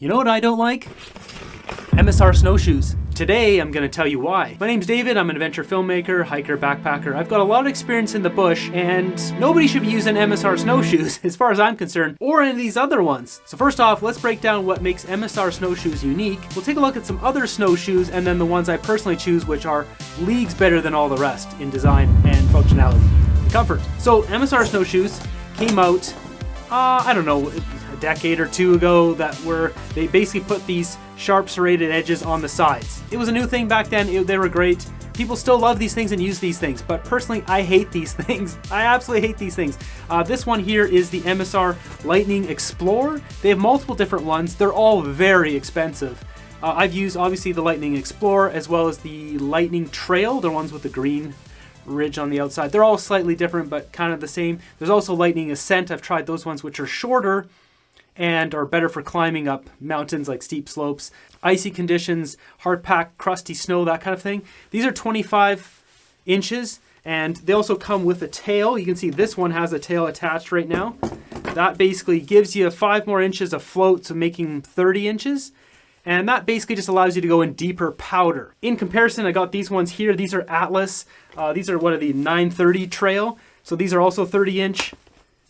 You know what I don't like? MSR Snowshoes. Today, I'm going to tell you why. My name's David, I'm an adventure filmmaker, hiker, backpacker. I've got a lot of experience in the bush, and nobody should be using MSR Snowshoes, as far as I'm concerned, or any of these other ones. So first off, let's break down what makes MSR Snowshoes unique. We'll take a look at some other snowshoes, and then the ones I personally choose, which are leagues better than all the rest in design and functionality and comfort. So MSR Snowshoes came out, I don't know, a decade or two ago, they basically put these sharp serrated edges on the sides. It was a new thing back then. They were great. People still love these things and use these things, but personally I hate these things. I absolutely hate these things. This one here is the MSR Lightning Explorer. They have multiple different ones. They're all very expensive. I've used obviously the Lightning Explorer as well as the Lightning Trail, the ones with the green ridge on the outside. They're all slightly different but kind of the same. There's also Lightning Ascent. I've tried those ones, which are shorter and are better for climbing up mountains like steep slopes, icy conditions, hard packed, crusty snow, that kind of thing. These are 25 inches, and they also come with a tail. You can see this one has a tail attached right now. That basically gives you 5 more inches of float, so making 30 inches. And that basically just allows you to go in deeper powder. In comparison, I got these ones here. These are Atlas. These are the 930 trail. So these are also 30 inch.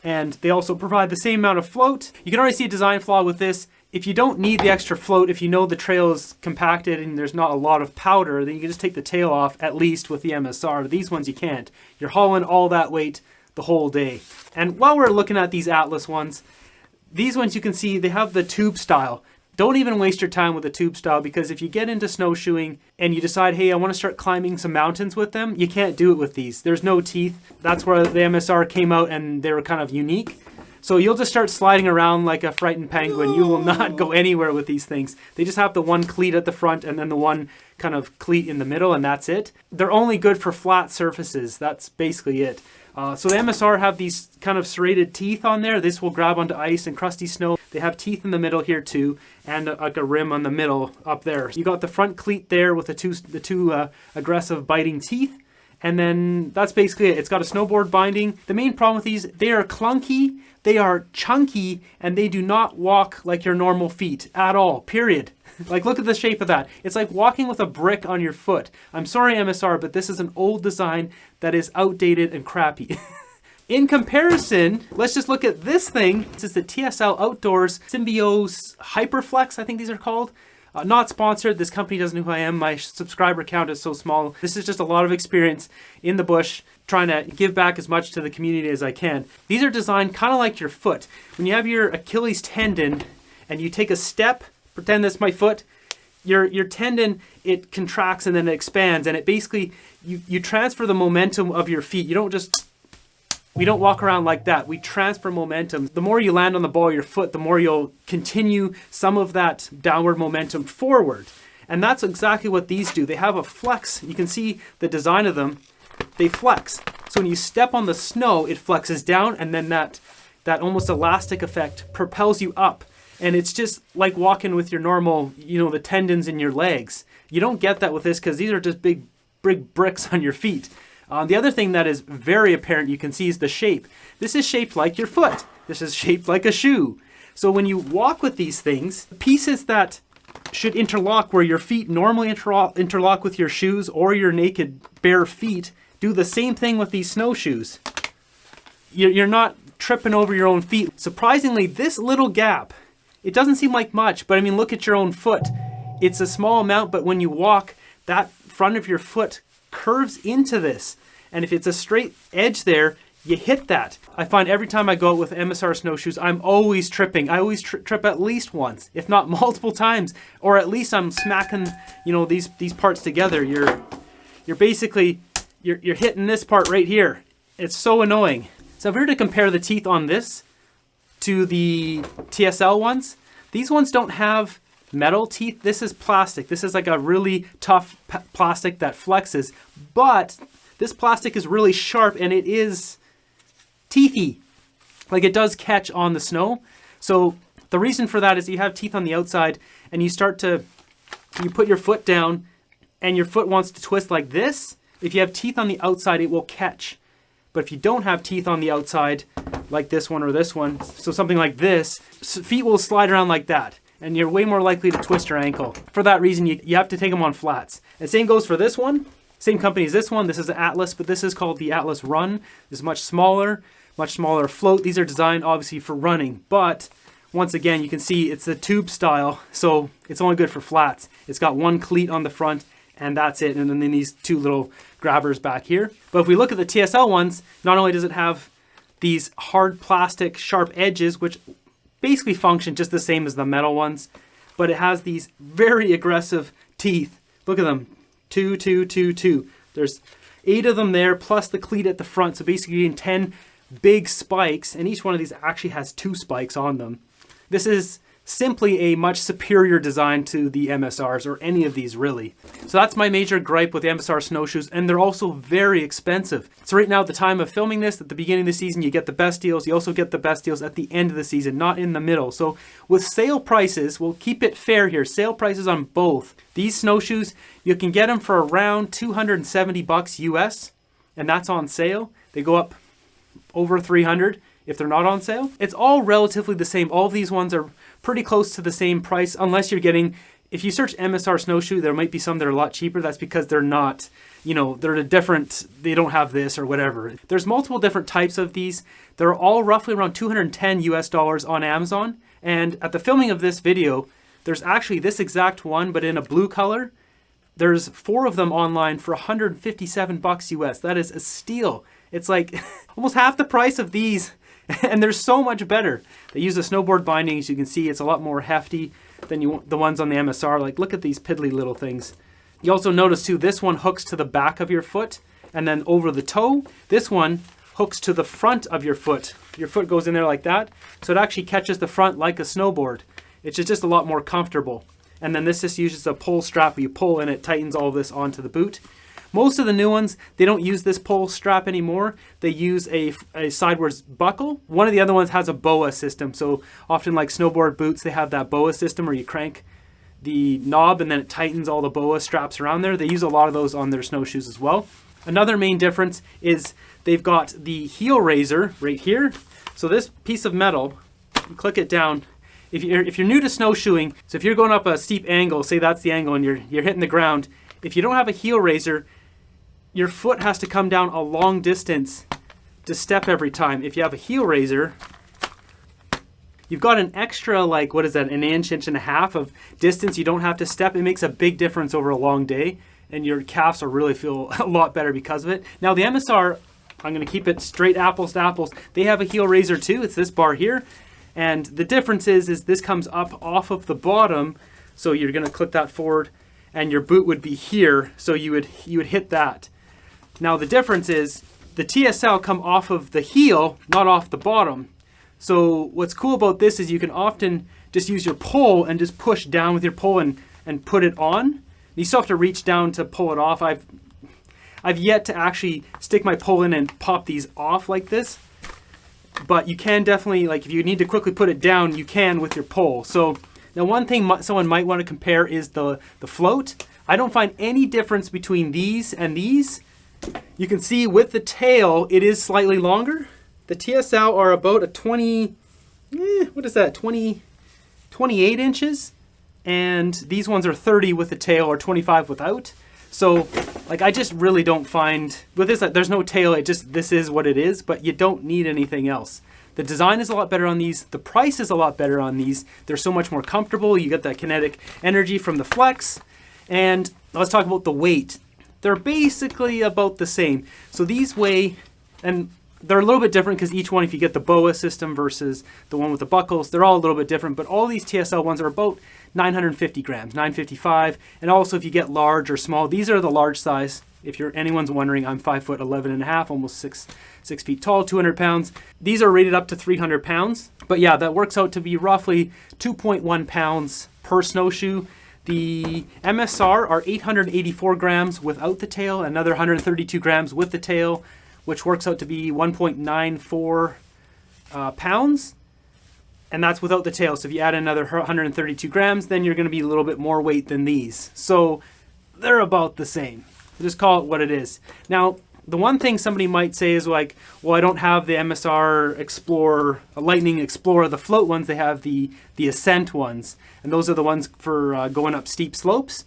And they also provide the same amount of float. You can already see a design flaw with this. If you don't need the extra float, if you know the trail is compacted and there's not a lot of powder, then you can just take the tail off, at least with the MSR. These ones you can't. You're hauling all that weight the whole day. And while we're looking at these Atlas ones, these ones you can see they have the tube style. Don't even waste your time with the tube style, because if you get into snowshoeing and you decide, hey, I want to start climbing some mountains with them, you can't do it with these. There's no teeth. That's where the MSR came out, and they were kind of unique. So you'll just start sliding around like a frightened penguin. You will not go anywhere with these things. They just have the one cleat at the front and then the one kind of cleat in the middle, and that's it. They're only good for flat surfaces. That's basically it. So the MSR have these kind of serrated teeth on there. This will grab onto ice and crusty snow. They have teeth in the middle here too, and like a rim on the middle up there. You got the front cleat there with the two aggressive biting teeth. And then that's basically it. It's got a snowboard binding. The main problem with these, they are clunky, they are chunky, and they do not walk like your normal feet at all, period. Like, look at the shape of that. It's like walking with a brick on your foot. I'm sorry, MSR, but this is an old design that is outdated and crappy. In comparison, let's just look at this thing. This is the TSL Outdoors Snowshoes Hyperflex, I think these are called. Not sponsored. This company doesn't know who I am. My subscriber count is so small. This is just a lot of experience in the bush, trying to give back as much to the community as I can. These are designed kind of like your foot. When you have your Achilles tendon and you take a step, pretend that's my foot, your tendon, it contracts and then it expands, and it basically, you transfer the momentum of your feet. We don't walk around like that. We transfer momentum. The more you land on the ball of your foot, the more you'll continue some of that downward momentum forward. And that's exactly what these do. They have a flex. You can see the design of them. They flex. So when you step on the snow, it flexes down, and then that almost elastic effect propels you up. And it's just like walking with your normal, the tendons in your legs. You don't get that with this because these are just big bricks on your feet. The other thing that is very apparent you can see is the shape. This is shaped like your foot. This is shaped like a shoe. So when you walk with these things, pieces that should interlock where your feet normally interlock with your shoes, or your naked bare feet, do the same thing with these snowshoes. You're not tripping over your own feet. Surprisingly, this little gap, it doesn't seem like much, but I mean, look at your own foot. It's a small amount, but when you walk, that front of your foot curves into this, and if it's a straight edge there, you hit that. I find every time I go out with MSR snowshoes, I'm always tripping. I always trip at least once, if not multiple times, or at least I'm smacking, these parts together. You're basically hitting this part right here. It's so annoying. So if we were to compare the teeth on this to the TSL ones, these ones don't have metal teeth. This is plastic. This is like a really tough plastic that flexes, but this plastic is really sharp and it is teethy. Like, it does catch on the snow. So the reason for that is you have teeth on the outside, and you put your foot down and your foot wants to twist like this. If you have teeth on the outside, it will catch. But if you don't have teeth on the outside, like this one or this one, so something like this, feet will slide around like that. and you're way more likely to twist your ankle. For that reason, you have to take them on flats. And same goes for this one. Same company as this one. This is an Atlas, but this is called the Atlas Run. This is much smaller float. These are designed obviously for running, but once again, you can see it's the tube style, so it's only good for flats. It's got one cleat on the front, and that's it. And then these two little grabbers back here. But if we look at the TSL ones, not only does it have these hard plastic sharp edges, which basically function just the same as the metal ones, but it has these very aggressive teeth. Look at them, 2, 2, 2, 2. There's 8 of them there, plus the cleat at the front. So basically you're getting 10 big spikes, and each one of these actually has 2 spikes on them. This is simply a much superior design to the MSRs, or any of these really. So that's my major gripe with the MSR snowshoes, and they're also very expensive. So right now at the time of filming this, at the beginning of the season, you get the best deals. You also get the best deals at the end of the season, not in the middle. So with sale prices, we'll keep it fair here. Sale prices on both. These snowshoes, you can get them for around $270 US, and that's on sale. They go up over 300 if they're not on sale. It's all relatively the same. All of these ones are pretty close to the same price, unless you're getting, if you search MSR snowshoe, there might be some that are a lot cheaper. That's because they're not, you know, they're a different, they don't have this or whatever. There's multiple different types of these. They're all roughly around $210 US on Amazon. And at the filming of this video, there's actually this exact one, but in a blue color. There's 4 of them online for $157 US. That is a steal. It's like almost half the price of these, and they're so much better. They use a snowboard binding, as you can see. It's a lot more hefty than the ones on the MSR. Like, look at these piddly little things. You also notice too, this one hooks to the back of your foot and then over the toe. This one hooks to the front of your foot. Your foot goes in there like that, so it actually catches the front like a snowboard. It's just a lot more comfortable. And then this just uses a pull strap where you pull and it tightens all this onto the boot. Most of the new ones, they don't use this pull strap anymore. They use a sideways buckle. One of the other ones has a BOA system. So often like snowboard boots, they have that BOA system where you crank the knob and then it tightens all the BOA straps around there. They use a lot of those on their snowshoes as well. Another main difference is they've got the heel raiser right here. So this piece of metal, you click it down. If you're new to snowshoeing, so if you're going up a steep angle, say that's the angle and you're hitting the ground, if you don't have a heel raiser, your foot has to come down a long distance to step every time. If you have a heel raiser, you've got an extra, like, what is that, an inch and a half of distance you don't have to step. It makes a big difference over a long day, and your calves will really feel a lot better because of it. Now the MSR, I'm going to keep it straight apples to apples. They have a heel raiser too. It's this bar here. And the difference is this comes up off of the bottom. So you're going to click that forward and your boot would be here. So you would hit that. Now the difference is the TSL come off of the heel, not off the bottom. So what's cool about this is you can often just use your pole and just push down with your pole and put it on. You still have to reach down to pull it off. I've yet to actually stick my pole in and pop these off like this. But you can definitely, like, if you need to quickly put it down, you can with your pole. So now one thing someone might want to compare is the float. I don't find any difference between these and these. You can see with the tail, it is slightly longer. The TSL are about a 28 inches. And these ones are 30 with the tail or 25 without. So, like, I just really don't find, with this, there's no tail, this is what it is, but you don't need anything else. The design is a lot better on these. The price is a lot better on these. They're so much more comfortable. You get that kinetic energy from the flex. And let's talk about the weight. They're basically about the same. So these weigh, and they're a little bit different because each one, if you get the BOA system versus the one with the buckles, they're all a little bit different, but all these TSL ones are about 950 grams, 955. And also if you get large or small, these are the large size. If anyone's wondering, I'm 5'11.5", almost six feet tall, 200 pounds. These are rated up to 300 pounds. But yeah, that works out to be roughly 2.1 pounds per snowshoe. The MSR are 884 grams without the tail, another 132 grams with the tail, which works out to be 1.94 pounds. And that's without the tail. So if you add another 132 grams, then you're going to be a little bit more weight than these. So they're about the same. Just call it what it is. Now, the one thing somebody might say is like, well, I don't have the MSR Explorer, Lightning Explorer, the float ones. They have the Ascent ones, and those are the ones for going up steep slopes.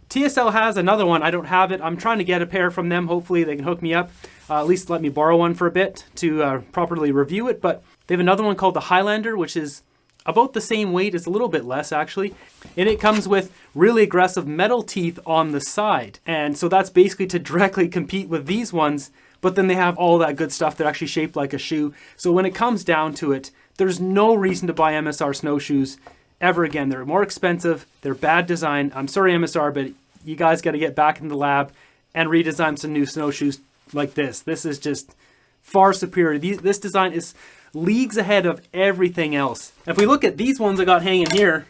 TSL has another one. I don't have it. I'm trying to get a pair from them. Hopefully they can hook me up, at least let me borrow one for a bit to properly review it. But they have another one called the Highlander, which is about the same weight. It's a little bit less actually. And it comes with really aggressive metal teeth on the side. And so that's basically to directly compete with these ones. But then they have all that good stuff. They're actually shaped like a shoe. So when it comes down to it, there's no reason to buy MSR snowshoes ever again. They're more expensive. They're bad design. I'm sorry, MSR, but you guys got to get back in the lab and redesign some new snowshoes like this. This is just far superior. This design is leagues ahead of everything else. If we look at these ones I got hanging here,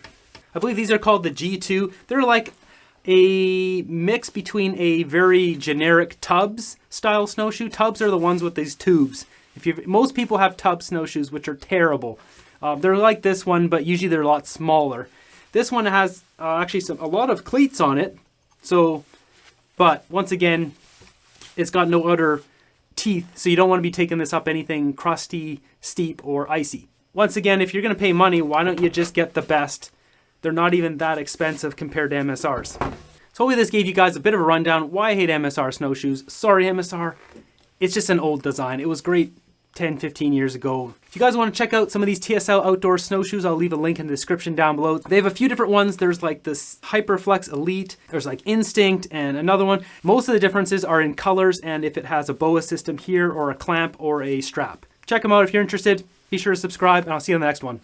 I believe these are called the G2. They're like a mix between a very generic Tubbs style snowshoe. Tubbs are the ones with these tubes. Most people have Tubbs snowshoes, which are terrible. They're like this one, but usually they're a lot smaller. This one has actually a lot of cleats on it. But once again, it's got no outer teeth, so you don't want to be taking this up anything crusty, steep, or icy. Once again, if you're going to pay money, why don't you just get the best? They're not even that expensive compared to MSRs. So hopefully this gave you guys a bit of a rundown why I hate MSR snowshoes. Sorry, MSR. It's just an old design. It was great 10, 15 years ago. If you guys want to check out some of these TSL Outdoors Snowshoes, I'll leave a link in the description down below. They have a few different ones. There's like this Hyperflex Elite, there's like Instinct, and another one. Most of the differences are in colors and if it has a BOA system here or a clamp or a strap. Check them out if you're interested. Be sure to subscribe, and I'll see you on the next one.